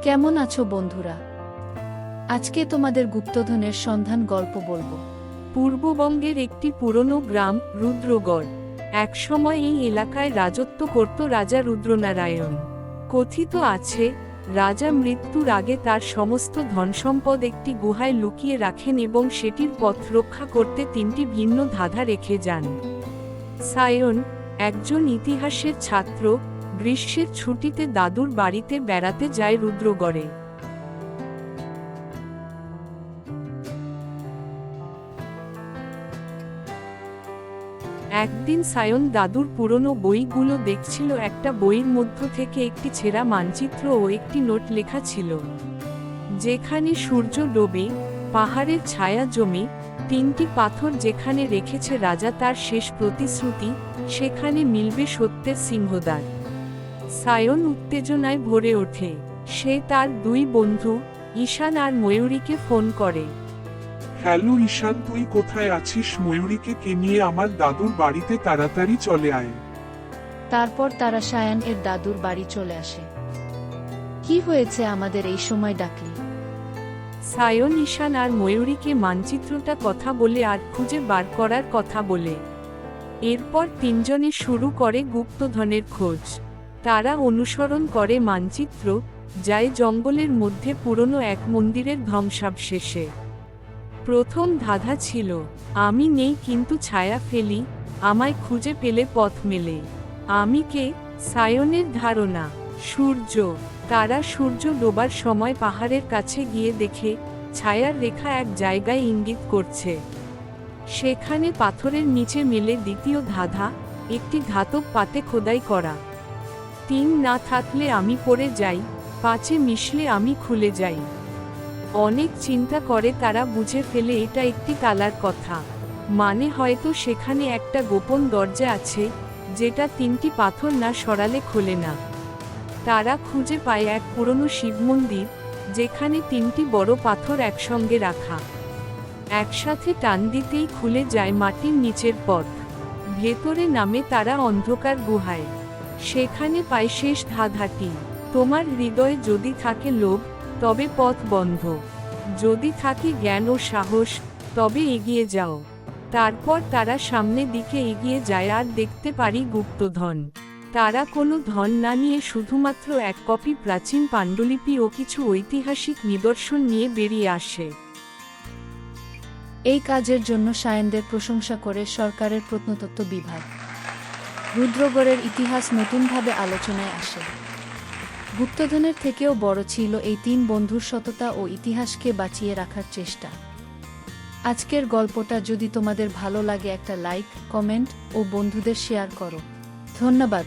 কেমন আছো বন্ধুরা? আজকে তোমাদের গুপ্তধনের সন্ধান গল্প বলবো। পূর্ববঙ্গের একটি পুরনো গ্রাম রুদ্রগড়। একসময় এই এলাকায় রাজত্ব করত রাজা রুদ্রনারায়ণ। কথিত আছে, রাজা মৃত্যুর আগে তার সমস্ত ধনসম্পদ একটি গুহায় লুকিয়ে রাখেন এবং সেটির পথ রক্ষা করতে তিনটি ভিন্ন ধাঁধা রেখে যান। সায়ন, একজন ইতিহাসের ছাত্র, গ্রীষ্মের ছুটিতে দাদুর বাড়িতে বেড়াতে যায় রুদ্রগড়ে। একদিন সায়ন দাদুর পুরনো বইগুলো দেখছিল। একটা বইয়ের মধ্য থেকে একটি ছেঁড়া মানচিত্র ও একটি নোট লেখা ছিল, যেখানে সূর্য ডোবে, পাহাড়ের ছায়া জমে, তিনটি পাথর যেখানে রেখেছে রাজা তার শেষ প্রতিশ্রুতি, সেখানে মিলবে সত্যের সিংহদ্বার। সায়ন উত্তেজনায় ভরে ওঠে। সে তার দুই বন্ধু ঈশান আর ময়ূরীকে ফোন করে। হ্যালো ঈশান, তুই কোথায় আছিস? ময়ূরীকে কে নিয়ে আমার দাদুর বাড়িতে তাড়াতাড়ি চলে আয়। তারপর তারা সায়ান এর দাদুর বাড়ি চলে আসে। কি হয়েছে, আমাদের এই সময় ডাকলি? সায়ন ঈশান আর ময়ূরীকে মানচিত্রটা কথা বলে আর খুঁজে বার করার কথা বলে। এরপর তিনজনে শুরু করে গুপ্তধনের খোঁজ। তারা অনুসরণ করে মানচিত্র, যায় জঙ্গলের মধ্যে পুরনো এক মন্দিরের ধ্বংসাবশেষে। প্রথম ধাঁধা ছিল, আমি নেই কিন্তু ছায়া ফেলি, আমায় খুঁজে পেলে পথ মেলে। আমি কে? সায়নের ধারণা, সূর্য। তারা সূর্য ডোবার সময় পাহাড়ের কাছে গিয়ে দেখে ছায়ার রেখা এক জায়গায় ইঙ্গিত করছে। সেখানে পাথরের নিচে মেলে দ্বিতীয় ধাঁধা, একটি ধাতব পাতে খোদাই করা। 3 না থাকলে আমি পড়ে যাই, 5 মিশলে আমি খুলে যাই। অনেক চিন্তা করে তারা বুঝে ফেলে এটা একটি তালার কথা, মানে হয়তো সেখানে একটা গোপন দরজা আছে, যেটা 3টি পাথর না সরালে খোলে না। তারা খুঁজে পায় এক পুরনো শিব মন্দির, যেখানে 3টি বড় পাথর একসঙ্গে রাখা। একসাথে টান দিতেই খুলে যায় মাটির নিচের পথ। ভেতরে নামে তারা অন্ধকার গুহায়। সেখানে পায় শেষ ধাঁধাটি, তোমার হৃদয়ে যদি থাকে লোভ, তবে পথ বন্ধ, যদি থাকে জ্ঞান ও সাহস, তবে এগিয়ে যাও। তারপর তারা সামনের দিকে এগিয়ে যায় আর দেখতে পারি গুপ্তধন। তারা কোনো ধন না নিয়ে শুধুমাত্র এক কপি প্রাচীন পাণ্ডুলিপি ও কিছু ঐতিহাসিক নিদর্শন নিয়ে বেরিয়ে আসে। এই কাজের জন্য সায়ানদের প্রশংসা করে সরকারের প্রত্নতত্ত্ব বিভাগ। রুদ্রগড়ের ইতিহাস নতুনভাবে আলোচনায় আসে। গুপ্তধনের থেকেও বড় ছিল এই 3 বন্ধুর সততা ও ইতিহাসকে বাঁচিয়ে রাখার চেষ্টা। আজকের গল্পটা যদি তোমাদের ভালো লাগে একটা লাইক, কমেন্ট ও বন্ধুদের শেয়ার করো। ধন্যবাদ।